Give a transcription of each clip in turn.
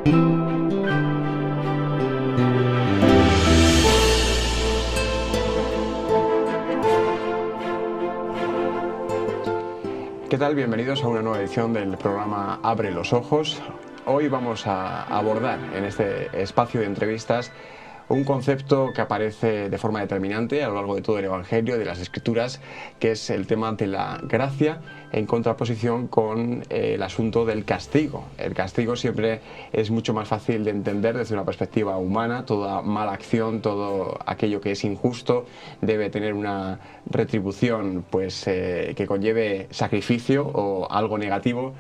¿Qué tal? Bienvenidos a una nueva edición del programa Abre los Ojos. Hoy vamos a abordar en este espacio de entrevistas un concepto que aparece de forma determinante a lo largo de todo el Evangelio y de las Escrituras, que es el tema de la gracia, en contraposición con el asunto del castigo. El castigo siempre es mucho más fácil de entender desde una perspectiva humana. Toda mala acción, todo aquello que es injusto debe tener una retribución que conlleve sacrificio o algo negativo.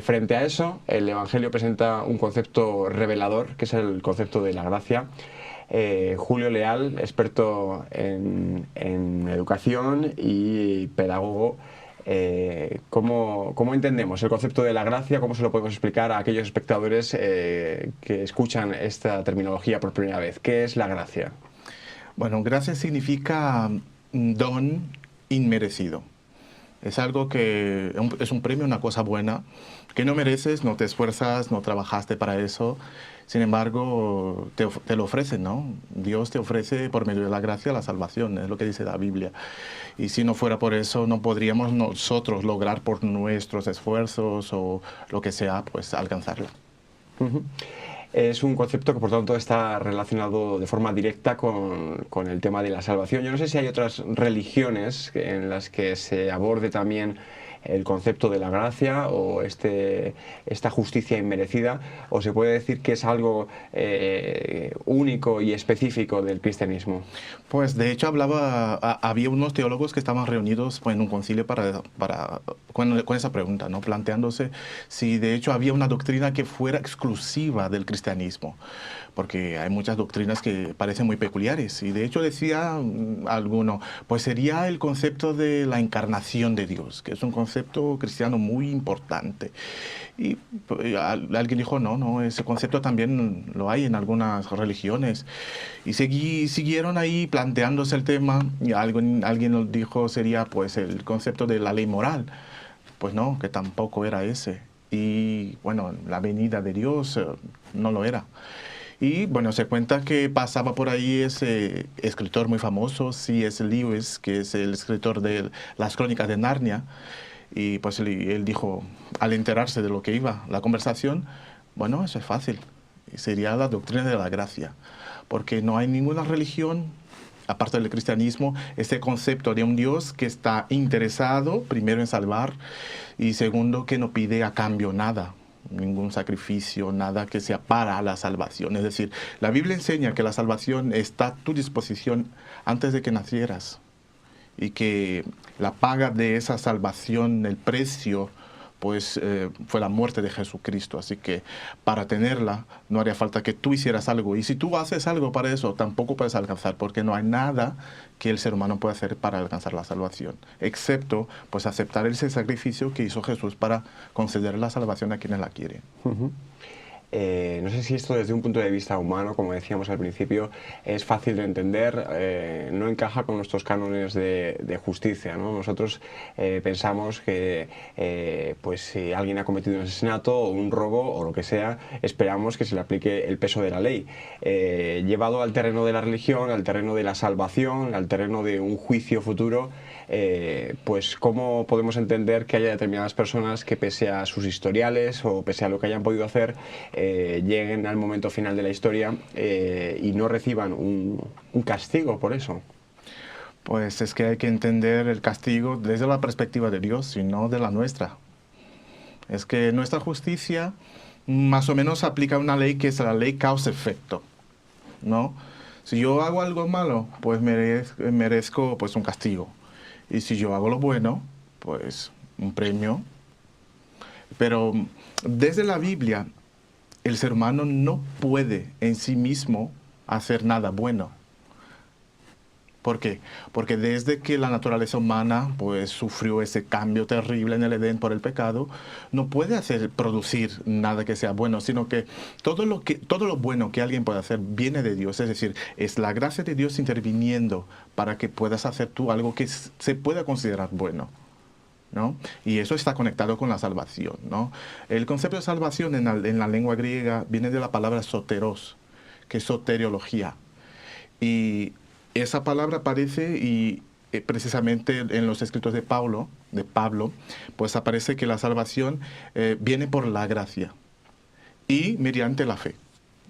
Frente a eso, el Evangelio presenta un concepto revelador, que es el concepto de la gracia. Julio Leal, experto en educación y pedagogo, ¿cómo entendemos el concepto de la gracia? ¿Cómo se lo podemos explicar a aquellos espectadores que escuchan esta terminología por primera vez? ¿Qué es la gracia? Bueno, gracia significa don inmerecido. Es algo que es un premio, una cosa buena, que no mereces, no te esfuerzas, no trabajaste para eso. Sin embargo, te lo ofrecen, ¿no? Dios te ofrece por medio de la gracia la salvación, es lo que dice la Biblia. Y si no fuera por eso, no podríamos nosotros lograr por nuestros esfuerzos o lo que sea, pues alcanzarla. Es un concepto que por tanto está relacionado de forma directa con el tema de la salvación. Yo no sé si hay otras religiones en las que se aborde también el concepto de la gracia o esta justicia inmerecida, o se puede decir que es algo único y específico del cristianismo. Pues de hecho había unos teólogos que estaban reunidos en un concilio con esa pregunta, ¿no? Planteándose si de hecho había una doctrina que fuera exclusiva del cristianismo, porque hay muchas doctrinas que parecen muy peculiares, y de hecho decía alguno, pues sería el concepto de la encarnación de Dios, que es un concepto cristiano muy importante. Y alguien dijo, no, ese concepto también lo hay en algunas religiones. Y siguieron ahí planteándose el tema, y alguien nos dijo sería pues el concepto de la ley moral. Pues no, que tampoco era ese. Y bueno, la venida de Dios no lo era. Y bueno, se cuenta que pasaba por ahí ese escritor muy famoso, C.S. Lewis, que es el escritor de las Crónicas de Narnia. Y pues él dijo, al enterarse de lo que iba la conversación, bueno, eso es fácil. Sería la doctrina de la gracia. Porque no hay ninguna religión, aparte del cristianismo, este concepto de un Dios que está interesado, primero, en salvar, y segundo, que no pide a cambio nada. Ningún sacrificio, nada que sea para la salvación. Es decir, la Biblia enseña que la salvación está a tu disposición antes de que nacieras, y que la paga de esa salvación, el precio, pues fue la muerte de Jesucristo. Así que para tenerla no haría falta que tú hicieras algo. Y si tú haces algo para eso, tampoco puedes alcanzar, porque no hay nada que el ser humano pueda hacer para alcanzar la salvación, excepto pues aceptar ese sacrificio que hizo Jesús para conceder la salvación a quienes la quieren. No sé si esto desde un punto de vista humano, como decíamos al principio, es fácil de entender, no encaja con nuestros cánones de justicia, ¿no? Nosotros pensamos que pues si alguien ha cometido un asesinato o un robo o lo que sea, esperamos que se le aplique el peso de la ley. Llevado al terreno de la religión, al terreno de la salvación, al terreno de un juicio futuro, pues cómo podemos entender que haya determinadas personas que, pese a sus historiales o pese a lo que hayan podido hacer, lleguen al momento final de la historia y no reciban un castigo por eso. Pues es que hay que entender el castigo desde la perspectiva de Dios y no de la nuestra. Es que nuestra justicia más o menos aplica una ley que es la ley causa-efecto, ¿no? Si yo hago algo malo, pues merezco pues un castigo. Y si yo hago lo bueno, pues un premio. Pero desde la Biblia, el ser humano no puede en sí mismo hacer nada bueno. ¿Por qué? Porque desde que la naturaleza humana pues sufrió ese cambio terrible en el Edén por el pecado, no puede producir nada que sea bueno, sino que todo lo bueno que alguien puede hacer viene de Dios. Es decir, es la gracia de Dios interviniendo para que puedas hacer tú algo que se pueda considerar bueno. ¿no? Y eso está conectado con la salvación, ¿no? El concepto de salvación en la lengua griega viene de la palabra soteros, que es soteriología. Y esa palabra aparece y precisamente en los escritos de Pablo, pues aparece que la salvación viene por la gracia y mediante la fe.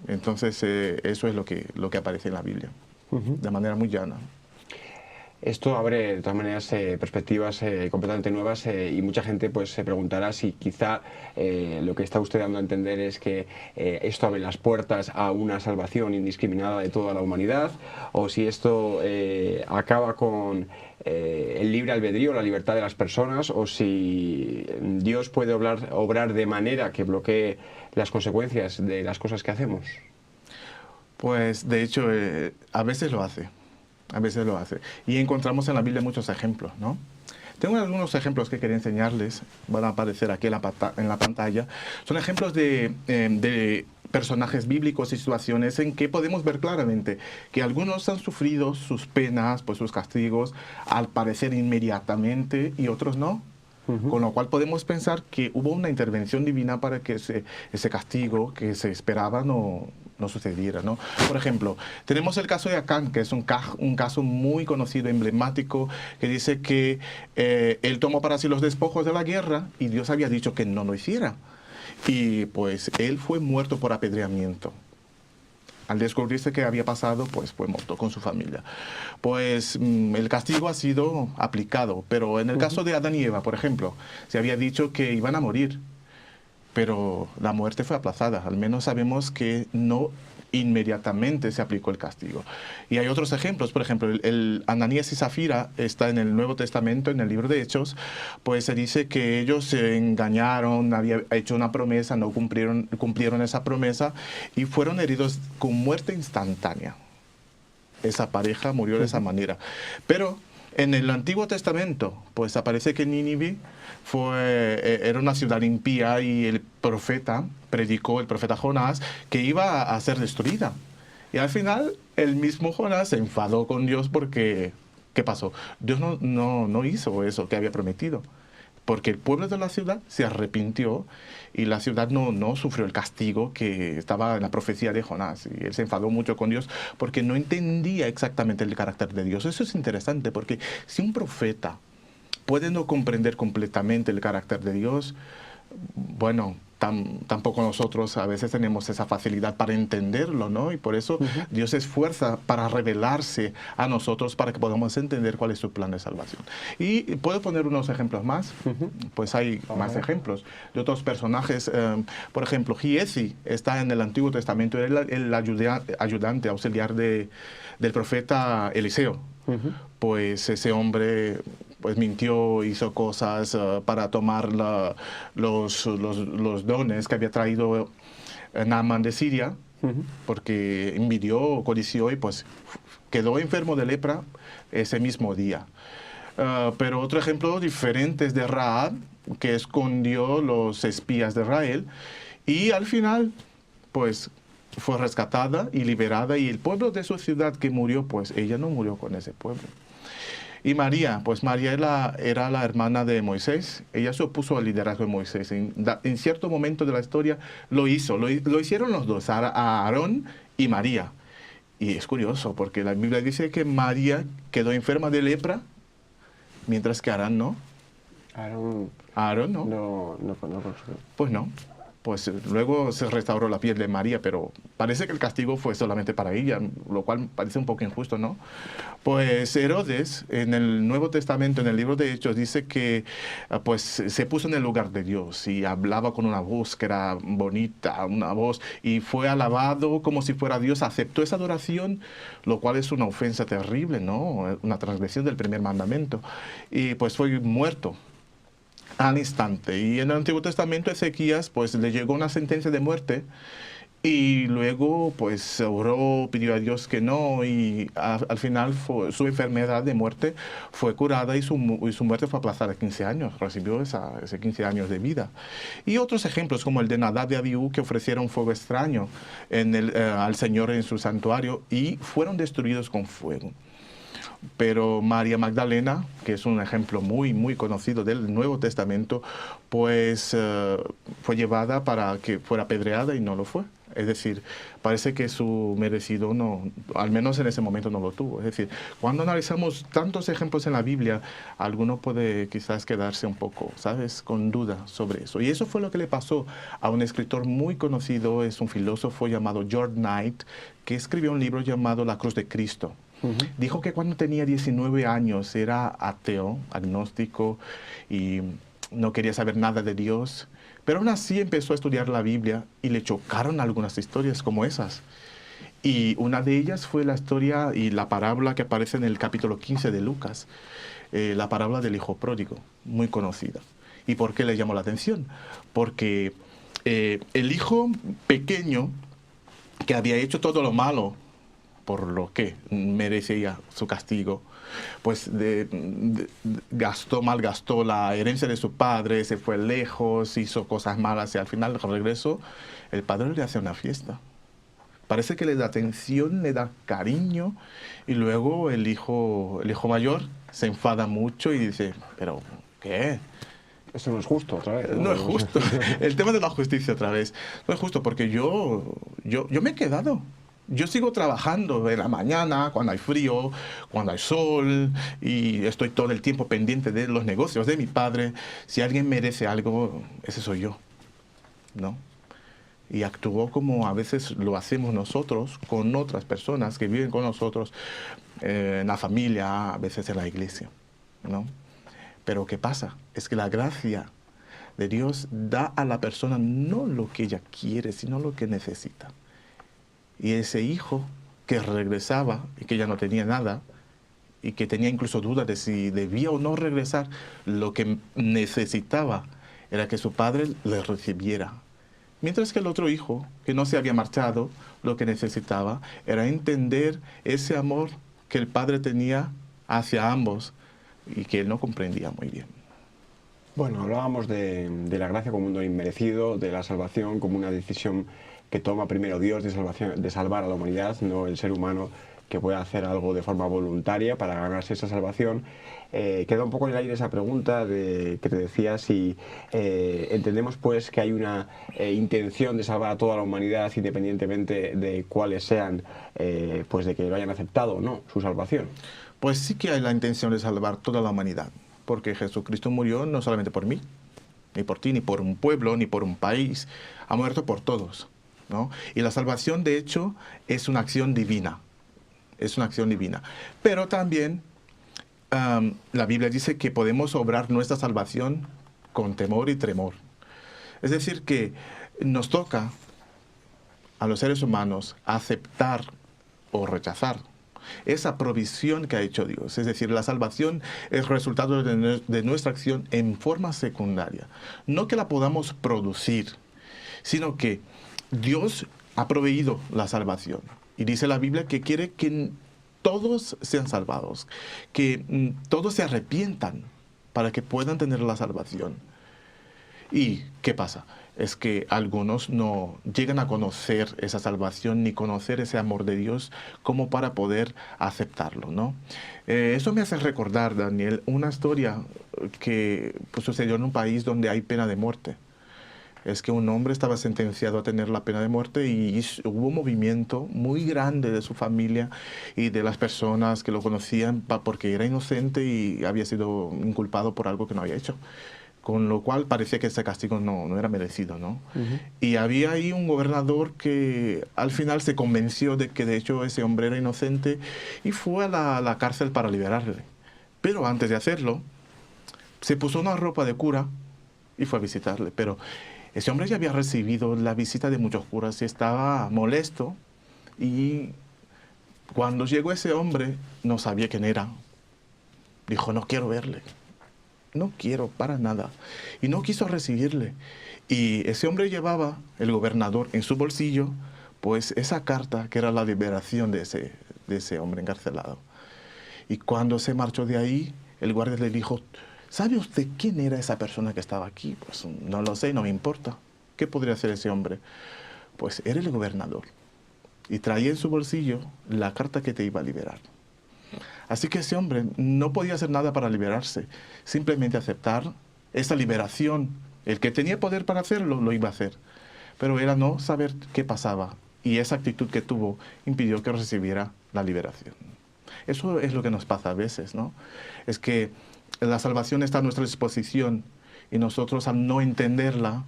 Entonces eso es lo que aparece en la Biblia, de manera muy llana. Esto abre de todas maneras perspectivas completamente nuevas y mucha gente pues se preguntará si quizá lo que está usted dando a entender es que esto abre las puertas a una salvación indiscriminada de toda la humanidad, o si esto acaba con el libre albedrío, la libertad de las personas, o si Dios puede obrar de manera que bloquee las consecuencias de las cosas que hacemos. Pues de hecho a veces lo hace. A veces lo hace. Y encontramos en la Biblia muchos ejemplos, ¿no? Tengo algunos ejemplos que quería enseñarles, van a aparecer aquí en la pantalla. Son ejemplos de personajes bíblicos y situaciones en que podemos ver claramente que algunos han sufrido sus penas, pues sus castigos, al parecer inmediatamente, y otros no. Con lo cual podemos pensar que hubo una intervención divina para que ese castigo que se esperaba no sucediera, ¿no? Por ejemplo, tenemos el caso de Acán, que es un caso muy conocido, emblemático, que dice que él tomó para sí los despojos de la guerra y Dios había dicho que no lo hiciera. Y pues él fue muerto por apedreamiento. Al descubrirse que había pasado, pues fue muerto con su familia. Pues el castigo ha sido aplicado, pero en el caso de Adán y Eva, por ejemplo, se había dicho que iban a morir, pero la muerte fue aplazada. Al menos sabemos que no inmediatamente se aplicó el castigo. Y hay otros ejemplos, por ejemplo, el Ananías y Zafira está en el Nuevo Testamento, en el libro de Hechos, pues se dice que ellos se engañaron, habían hecho una promesa, no cumplieron esa promesa y fueron heridos con muerte instantánea. Esa pareja murió de esa manera. Pero en el Antiguo Testamento, pues aparece que Nínive era una ciudad impía y el profeta Jonás, que iba a ser destruida. Y al final, el mismo Jonás se enfadó con Dios porque, ¿qué pasó? Dios no hizo eso que había prometido. Porque el pueblo de la ciudad se arrepintió y la ciudad no sufrió el castigo que estaba en la profecía de Jonás. Y él se enfadó mucho con Dios porque no entendía exactamente el carácter de Dios. Eso es interesante porque si un profeta puede no comprender completamente el carácter de Dios, bueno, tampoco nosotros a veces tenemos esa facilidad para entenderlo, ¿no? Y por eso Dios se esfuerza para revelarse a nosotros para que podamos entender cuál es su plan de salvación. Y puedo poner unos ejemplos más, pues hay más ejemplos de otros personajes. Por ejemplo, Giezi está en el Antiguo Testamento, era el ayudante auxiliar del profeta Eliseo. Pues ese hombre pues mintió, hizo cosas para tomar los dones que había traído Naamán de Siria, porque envidió, codició y pues quedó enfermo de lepra ese mismo día. Pero otro ejemplo diferente es de Rahab, que escondió los espías de Israel y al final pues fue rescatada y liberada, y el pueblo de su ciudad que murió, pues ella no murió con ese pueblo. Y María, pues María era la hermana de Moisés. Ella se opuso al liderazgo de Moisés. En cierto momento de la historia lo hicieron los dos, a Aarón y María. Y es curioso porque la Biblia dice que María quedó enferma de lepra, mientras que Aarón no. Aarón no. No. Pues no. Pues luego se restauró la piel de María, pero parece que el castigo fue solamente para ella, lo cual parece un poco injusto, ¿no? Pues Herodes, en el Nuevo Testamento, en el libro de Hechos, dice que pues se puso en el lugar de Dios y hablaba con una voz que era bonita, una voz, y fue alabado como si fuera Dios, aceptó esa adoración, lo cual es una ofensa terrible, ¿no? Una transgresión del primer mandamiento, y pues fue muerto al instante. Y en el Antiguo Testamento Ezequías pues le llegó una sentencia de muerte y luego pues oró, pidió a Dios que no, y al final su enfermedad de muerte fue curada y su muerte fue aplazada 15 años, recibió ese 15 años de vida. Y otros ejemplos como el de Nadab y Abiú, que ofrecieron fuego extraño al Señor en su santuario y fueron destruidos con fuego. Pero María Magdalena, que es un ejemplo muy, muy conocido del Nuevo Testamento, pues fue llevada para que fuera apedreada y no lo fue. Es decir, parece que su merecido no, al menos en ese momento no lo tuvo. Es decir, cuando analizamos tantos ejemplos en la Biblia, alguno puede quizás quedarse un poco, ¿sabes?, con duda sobre eso. Y eso fue lo que le pasó a un escritor muy conocido, es un filósofo llamado George Knight, que escribió un libro llamado La Cruz de Cristo. Dijo que cuando tenía 19 años era ateo, agnóstico y no quería saber nada de Dios, pero aún así empezó a estudiar la Biblia y le chocaron algunas historias como esas. Y una de ellas fue la historia y la parábola que aparece en el capítulo 15 de Lucas, la parábola del hijo pródigo, muy conocida. ¿Y por qué le llamó la atención? Porque el hijo pequeño que había hecho todo lo malo, por lo que merecía su castigo, pues malgastó la herencia de su padre, se fue lejos, hizo cosas malas y al final al regreso el padre le hace una fiesta. Parece que le da atención, le da cariño y luego el hijo mayor se enfada mucho y dice, pero ¿qué? Eso no es justo otra vez. No es justo. El tema de la justicia otra vez. No es justo porque yo me he quedado. Yo sigo trabajando en la mañana, cuando hay frío, cuando hay sol, y estoy todo el tiempo pendiente de los negocios de mi padre. Si alguien merece algo, ese soy yo, ¿no? Y actuó como a veces lo hacemos nosotros con otras personas que viven con nosotros en la familia, a veces en la iglesia, ¿no? Pero ¿qué pasa? Es que la gracia de Dios da a la persona no lo que ella quiere, sino lo que necesita. Y ese hijo que regresaba y que ya no tenía nada y que tenía incluso dudas de si debía o no regresar, lo que necesitaba era que su padre le recibiera. Mientras que el otro hijo, que no se había marchado, lo que necesitaba era entender ese amor que el padre tenía hacia ambos y que él no comprendía muy bien. Bueno, hablábamos de la gracia como un don inmerecido, de la salvación como una decisión que toma primero Dios de salvar a la humanidad, no el ser humano que pueda hacer algo de forma voluntaria para ganarse esa salvación. Queda un poco en el aire esa pregunta que te decía si entendemos pues que hay una intención de salvar a toda la humanidad independientemente de cuáles sean, pues de que lo hayan aceptado o no, su salvación. Pues sí que hay la intención de salvar toda la humanidad, porque Jesucristo murió no solamente por mí, ni por ti, ni por un pueblo, ni por un país, ha muerto por todos, ¿no? Y la salvación, de hecho, es una acción divina. Es una acción divina. Pero también la Biblia dice que podemos obrar nuestra salvación con temor y tremor. Es decir, que nos toca a los seres humanos aceptar o rechazar esa provisión que ha hecho Dios. Es decir, la salvación es resultado de nuestra acción en forma secundaria. No que la podamos producir, sino que Dios ha proveído la salvación. Y dice la Biblia que quiere que todos sean salvados, que todos se arrepientan para que puedan tener la salvación. ¿Y qué pasa? Es que algunos no llegan a conocer esa salvación ni conocer ese amor de Dios como para poder aceptarlo, ¿no? Eso me hace recordar, Daniel, una historia que pues, sucedió en un país donde hay pena de muerte. Es que un hombre estaba sentenciado a tener la pena de muerte y hubo un movimiento muy grande de su familia y de las personas que lo conocían porque era inocente y había sido inculpado por algo que no había hecho. Con lo cual parecía que ese castigo no era merecido, ¿no? Y había ahí un gobernador que al final se convenció de que de hecho ese hombre era inocente y fue a la cárcel para liberarle. Pero antes de hacerlo, se puso una ropa de cura y fue a visitarle. Pero ese hombre ya había recibido la visita de muchos curas y estaba molesto. Y cuando llegó ese hombre, no sabía quién era. Dijo, no quiero verle. No quiero para nada. Y no quiso recibirle. Y ese hombre llevaba, el gobernador, en su bolsillo, pues esa carta que era la liberación de ese hombre encarcelado. Y cuando se marchó de ahí, el guardia le dijo, ¿sabe usted quién era esa persona que estaba aquí? Pues no lo sé, no me importa. ¿Qué podría hacer ese hombre? Pues era el gobernador. Y traía en su bolsillo la carta que te iba a liberar. Así que ese hombre no podía hacer nada para liberarse, simplemente aceptar esa liberación. El que tenía poder para hacerlo, lo iba a hacer. Pero era no saber qué pasaba. Y esa actitud que tuvo impidió que recibiera la liberación. Eso es lo que nos pasa a veces, ¿no? Es que la salvación está a nuestra disposición y nosotros al no entenderla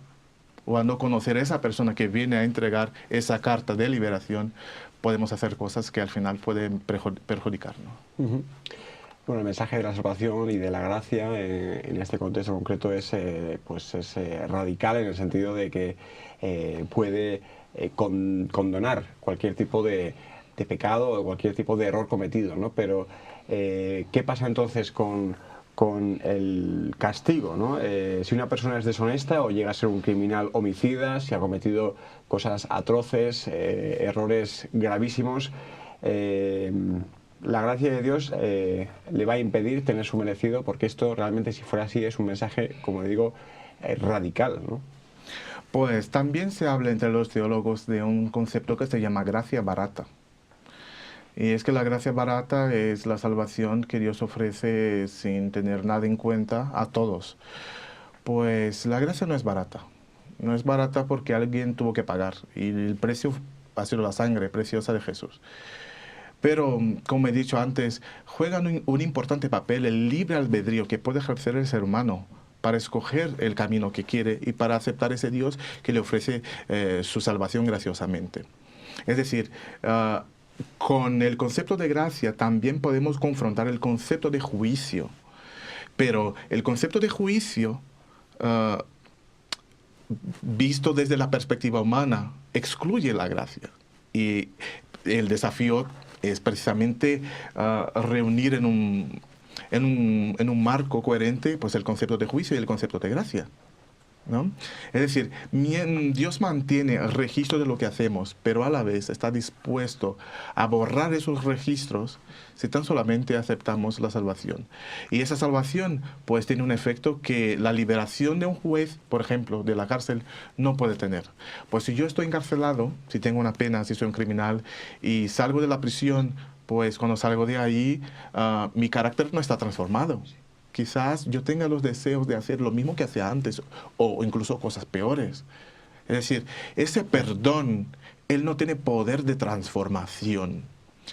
o al no conocer a esa persona que viene a entregar esa carta de liberación, podemos hacer cosas que al final pueden perjudicarnos. Uh-huh. Bueno, el mensaje de la salvación y de la gracia en este contexto concreto es radical en el sentido de que puede condonar cualquier tipo de pecado o cualquier tipo de error cometido, ¿no? Pero ¿qué pasa entonces con el castigo, ¿no? Si una persona es deshonesta o llega a ser un criminal homicida, si ha cometido cosas atroces, errores gravísimos, la gracia de Dios le va a impedir tener su merecido, porque esto realmente, si fuera así, es un mensaje, como digo, radical, ¿no? Pues también se habla entre los teólogos de un concepto que se llama gracia barata. Y es que la gracia barata es la salvación que Dios ofrece sin tener nada en cuenta a todos. Pues la gracia no es barata. No es barata porque alguien tuvo que pagar. Y el precio ha sido la sangre preciosa de Jesús. Pero, como he dicho antes, juega un importante papel el libre albedrío que puede ejercer el ser humano para escoger el camino que quiere y para aceptar ese Dios que le ofrece su salvación graciosamente. Es decir, con el concepto de gracia también podemos confrontar el concepto de juicio. Pero el concepto de juicio, visto desde la perspectiva humana, excluye la gracia. Y el desafío es precisamente reunir en un marco coherente pues, el concepto de juicio y el concepto de gracia, ¿no? Es decir, Dios mantiene el registro de lo que hacemos, pero a la vez está dispuesto a borrar esos registros si tan solamente aceptamos la salvación. Y esa salvación pues tiene un efecto que la liberación de un juez, por ejemplo, de la cárcel, no puede tener. Pues si yo estoy encarcelado, si tengo una pena, si soy un criminal y salgo de la prisión, pues cuando salgo de ahí, mi carácter no está transformado. Quizás yo tenga los deseos de hacer lo mismo que hacía antes o incluso cosas peores. Es decir, ese perdón, él no tiene poder de transformación.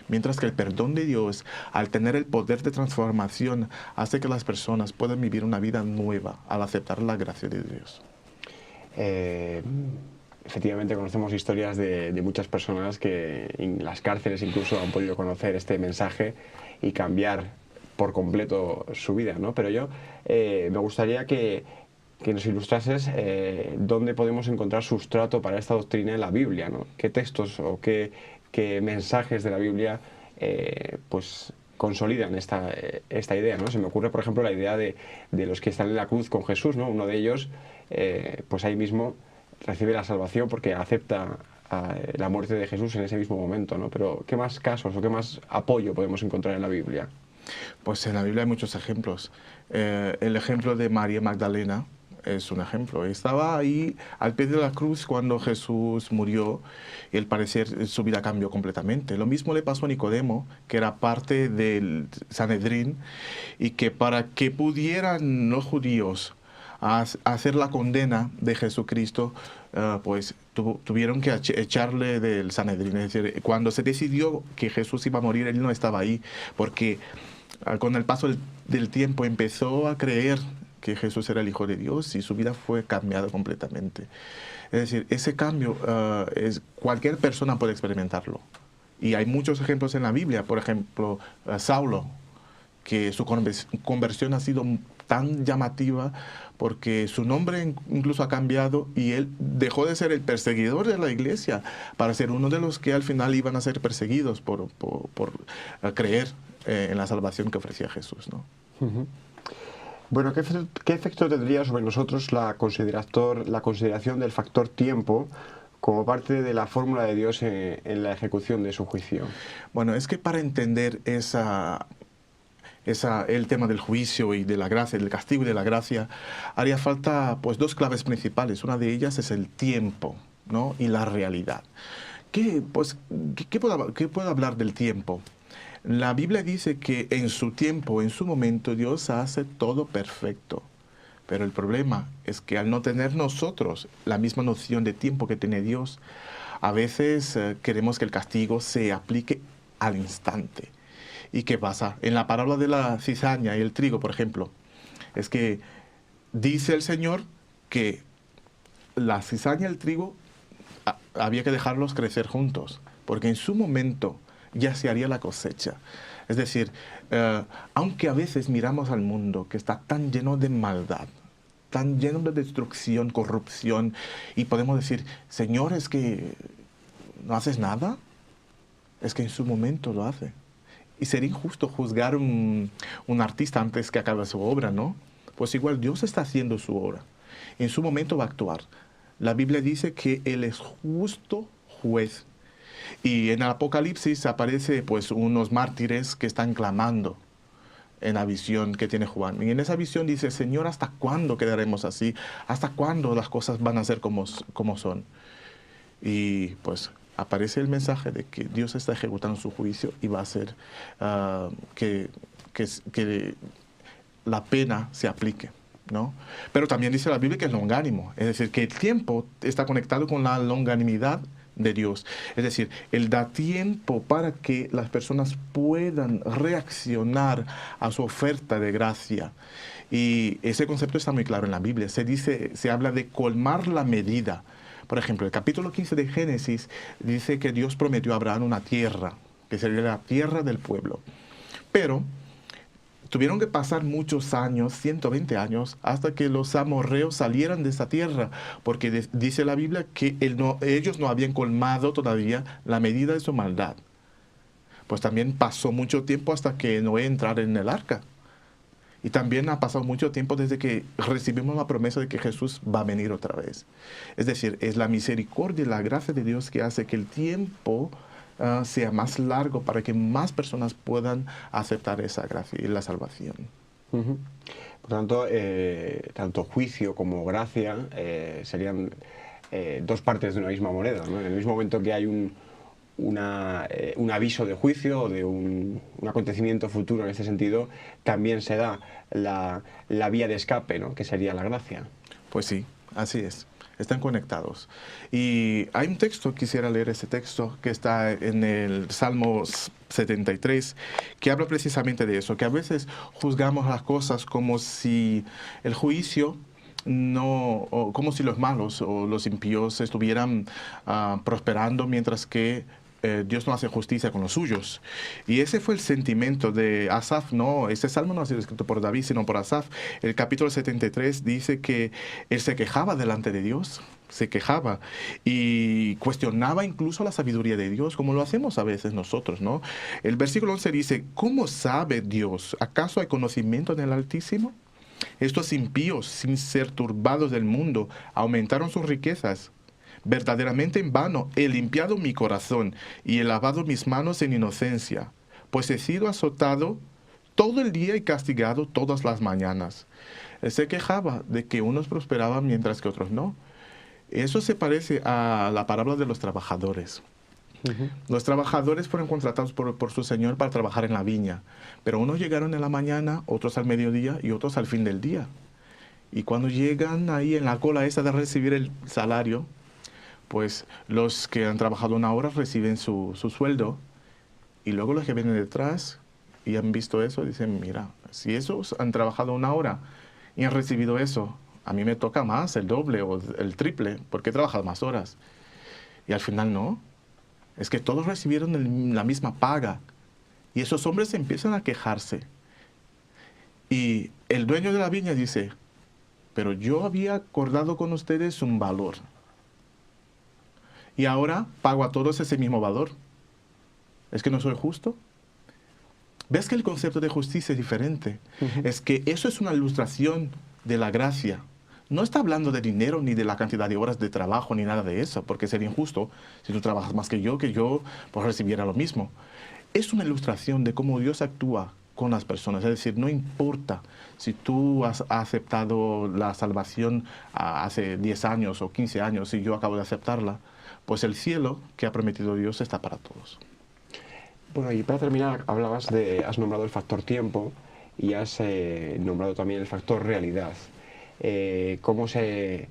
Mientras que el perdón de Dios, al tener el poder de transformación, hace que las personas puedan vivir una vida nueva al aceptar la gracia de Dios. Efectivamente conocemos historias de muchas personas que en las cárceles incluso han podido conocer este mensaje y cambiar por completo su vida, ¿no? Pero yo me gustaría que nos ilustrases dónde podemos encontrar sustrato para esta doctrina en la Biblia, ¿no? ¿Qué textos o qué mensajes de la Biblia pues consolidan esta idea, ¿no? Se me ocurre, por ejemplo, la idea de los que están en la cruz con Jesús, ¿no? Uno de ellos, pues ahí mismo recibe la salvación porque acepta la muerte de Jesús en ese mismo momento, ¿no? Pero ¿qué más casos o qué más apoyo podemos encontrar en la Biblia? Pues en la Biblia hay muchos ejemplos. El ejemplo de María Magdalena es un ejemplo. Estaba ahí al pie de la cruz cuando Jesús murió y al parecer su vida cambió completamente. Lo mismo le pasó a Nicodemo, que era parte del Sanedrín, y que para que pudieran los judíos hacer la condena de Jesucristo, pues tuvieron que echarle del Sanedrín. Es decir, cuando se decidió que Jesús iba a morir, él no estaba ahí, porque con el paso del tiempo empezó a creer que Jesús era el Hijo de Dios y su vida fue cambiada completamente. Es decir, ese cambio cualquier persona puede experimentarlo. Y hay muchos ejemplos en la Biblia. Por ejemplo, Saulo, que su conversión ha sido tan llamativa porque su nombre incluso ha cambiado y él dejó de ser el perseguidor de la iglesia para ser uno de los que al final iban a ser perseguidos por creer en la salvación que ofrecía Jesús, ¿no? Uh-huh. Bueno, ¿qué efecto tendría sobre nosotros la consideración del factor tiempo como parte de la fórmula de Dios en la ejecución de su juicio? Bueno, es que para entender el tema del juicio y de la gracia, del castigo y de la gracia, haría falta pues dos claves principales. Una de ellas es el tiempo, ¿no? Y la realidad. ¿Qué puedo hablar del tiempo? La Biblia dice que en su tiempo, en su momento, Dios hace todo perfecto. Pero el problema es que al no tener nosotros la misma noción de tiempo que tiene Dios, a veces queremos que el castigo se aplique al instante. ¿Y qué pasa? En la parábola de la cizaña y el trigo, por ejemplo, es que dice el Señor que la cizaña y el trigo había que dejarlos crecer juntos, porque en su momento ya se haría la cosecha. Es decir, aunque a veces miramos al mundo que está tan lleno de maldad, tan lleno de destrucción, corrupción, y podemos decir, Señor, es que no haces nada, es que en su momento lo hace. Y sería injusto juzgar un artista antes que acabe su obra, ¿no? Pues igual Dios está haciendo su obra. En su momento va a actuar. La Biblia dice que Él es justo juez. Y en el Apocalipsis aparece pues unos mártires que están clamando en la visión que tiene Juan. Y en esa visión dice, Señor, ¿hasta cuándo quedaremos así? ¿Hasta cuándo las cosas van a ser como son? Y pues aparece el mensaje de que Dios está ejecutando su juicio y va a hacer que la pena se aplique, ¿no? Pero también dice la Biblia que es longánimo, es decir, que el tiempo está conectado con la longanimidad de Dios. Es decir, Él da tiempo para que las personas puedan reaccionar a su oferta de gracia. Y ese concepto está muy claro en la Biblia. Se habla de colmar la medida. Por ejemplo, el capítulo 15 de Génesis dice que Dios prometió a Abraham una tierra, que sería la tierra del pueblo. Pero tuvieron que pasar muchos años, 120 años, hasta que los amorreos salieran de esa tierra, porque dice la Biblia que ellos no habían colmado todavía la medida de su maldad. Pues también pasó mucho tiempo hasta que Noé entrara en el arca. Y también ha pasado mucho tiempo desde que recibimos la promesa de que Jesús va a venir otra vez. Es decir, es la misericordia y la gracia de Dios que hace que el tiempo sea más largo para que más personas puedan aceptar esa gracia y la salvación. Uh-huh. Por tanto, tanto juicio como gracia serían dos partes de una misma moneda, ¿no? En el mismo momento que hay un aviso de juicio o de un acontecimiento futuro en este sentido, también se da la vía de escape, ¿no? Que sería la gracia. Pues sí, así es. Están conectados. Y hay un texto, quisiera leer ese texto, que está en el Salmo 73, que habla precisamente de eso, que a veces juzgamos las cosas como si el juicio o como si los malos o los impíos estuvieran prosperando mientras que Dios no hace justicia con los suyos. Y ese fue el sentimiento de Asaf. No, este salmo no ha sido escrito por David, sino por Asaf. El capítulo 73 dice que él se quejaba delante de Dios, se quejaba y cuestionaba incluso la sabiduría de Dios, como lo hacemos a veces nosotros, ¿no? El versículo 11 dice, ¿cómo sabe Dios? ¿Acaso hay conocimiento en el Altísimo? Estos impíos, sin ser turbados del mundo, aumentaron sus riquezas. Verdaderamente en vano he limpiado mi corazón y he lavado mis manos en inocencia, pues he sido azotado todo el día y castigado todas las mañanas. Él se quejaba de que unos prosperaban mientras que otros no. Eso se parece a la parábola de los trabajadores. Uh-huh. Los trabajadores fueron contratados por su señor para trabajar en la viña, pero unos llegaron en la mañana, otros al mediodía y otros al fin del día. Y cuando llegan ahí en la cola esa de recibir el salario, pues los que han trabajado una hora reciben su sueldo, y luego los que vienen detrás y han visto eso dicen, mira, si esos han trabajado una hora y han recibido eso, a mí me toca más, el doble o el triple, porque he trabajado más horas. Y al final no, es que todos recibieron la misma paga, y esos hombres empiezan a quejarse. Y el dueño de la viña dice, pero yo había acordado con ustedes un valor, y ahora pago a todos ese mismo valor. ¿Es que no soy justo? ¿Ves que el concepto de justicia es diferente? Uh-huh. Es que eso es una ilustración de la gracia. No está hablando de dinero, ni de la cantidad de horas de trabajo, ni nada de eso, porque sería injusto si tú trabajas más que yo pues recibiera lo mismo. Es una ilustración de cómo Dios actúa con las personas. Es decir, no importa si tú has aceptado la salvación hace 10 años o 15 años y yo acabo de aceptarla, pues el cielo que ha prometido Dios está para todos. Bueno, y para terminar, has nombrado el factor tiempo y has nombrado también el factor realidad. ¿Cómo se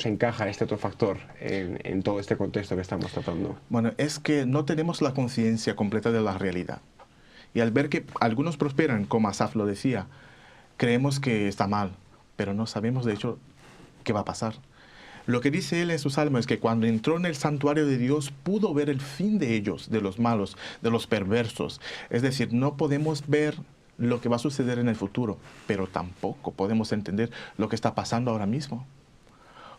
encaja este otro factor en todo este contexto que estamos tratando? Bueno, es que no tenemos la conciencia completa de la realidad. Y al ver que algunos prosperan, como Asaf lo decía, creemos que está mal, pero no sabemos de hecho qué va a pasar. Lo que dice él en su salmo es que cuando entró en el santuario de Dios pudo ver el fin de ellos, de los malos, de los perversos. Es decir, no podemos ver lo que va a suceder en el futuro, pero tampoco podemos entender lo que está pasando ahora mismo.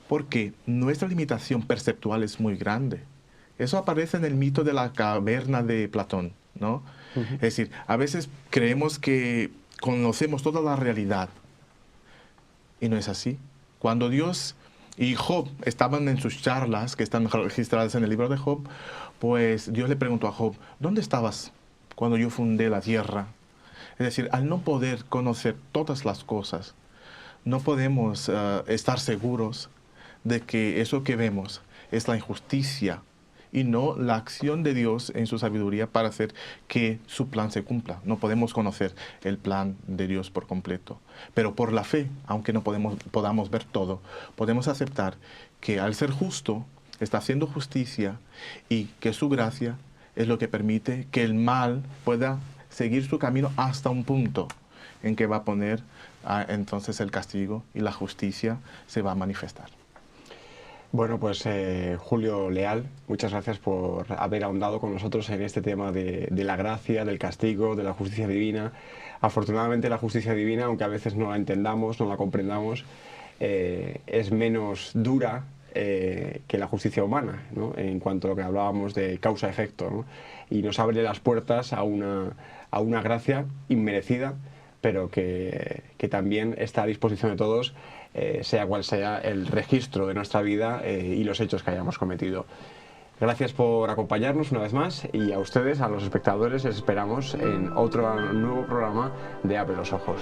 Porque nuestra limitación perceptual es muy grande. Eso aparece en el mito de la caverna de Platón, ¿no? Es decir, a veces creemos que conocemos toda la realidad y no es así. Cuando Dios y Job estaban en sus charlas, que están registradas en el libro de Job, pues Dios le preguntó a Job, ¿dónde estabas cuando yo fundé la tierra? Es decir, al no poder conocer todas las cosas, no podemos estar seguros de que eso que vemos es la injusticia y no la acción de Dios en su sabiduría para hacer que su plan se cumpla. No podemos conocer el plan de Dios por completo. Pero por la fe, aunque no podamos ver todo, podemos aceptar que al ser justo, está haciendo justicia y que su gracia es lo que permite que el mal pueda seguir su camino hasta un punto en que va a poner entonces el castigo y la justicia se va a manifestar. Bueno, pues Julio Leal, muchas gracias por haber ahondado con nosotros en este tema de la gracia, del castigo, de la justicia divina. Afortunadamente la justicia divina, aunque a veces no la entendamos, no la comprendamos, es menos dura que la justicia humana, ¿no? En cuanto a lo que hablábamos de causa-efecto, ¿no? Y nos abre las puertas a una gracia inmerecida, pero que también está a disposición de todos, sea cual sea el registro de nuestra vida y los hechos que hayamos cometido. Gracias por acompañarnos una vez más y a ustedes, a los espectadores, les esperamos en otro nuevo programa de Abre los Ojos.